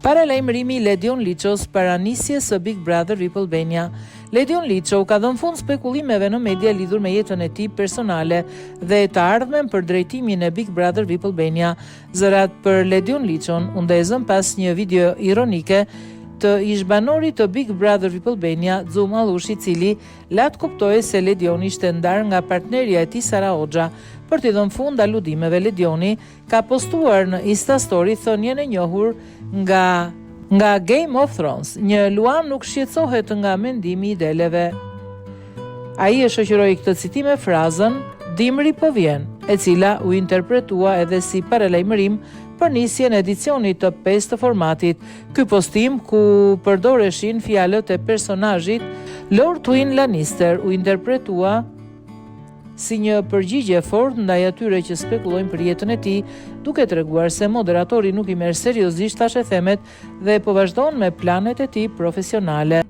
Paralajmërimi i Ledion Liços para nisjes së Big Brother VIP Albania. Ledion Liço ka dhënë fund spekulimeve në media lidhur me jetën e tij personale dhe të ardhmen për drejtimin e Big Brother VIP Albania. Zërat për Ledion Liçon u ndezën pas një video ironike të ish-banorit të Big Brother VIP Albania, Xhum Allushi, i cili lart kuptoi se Ledioni ishte ndarë nga partnerja e tij Sara Hoxha. Për t'i dhënë fund aludimeve, Ledioni ka postuar në Insta Story thënien e njohur nga Game of Thrones: "Një Luan nuk shqetësohet nga mendimi i deleve." Ai e shoqëroi këtë citim me frazën "Dimri po vjen", e cila u interpretua edhe si paralajmërim për nisjen e edicionit të 5 të formatit. Ky postim, ku përdoreshin fjalët e personazhit Lord Twin Lannister, u interpretua si një përgjigje fort ndaj atyre që spekulojnë për jetën e tij, duke treguar se moderatori nuk i merr seriozisht tash e themet dhe po vazhdon me planet e tij profesionale.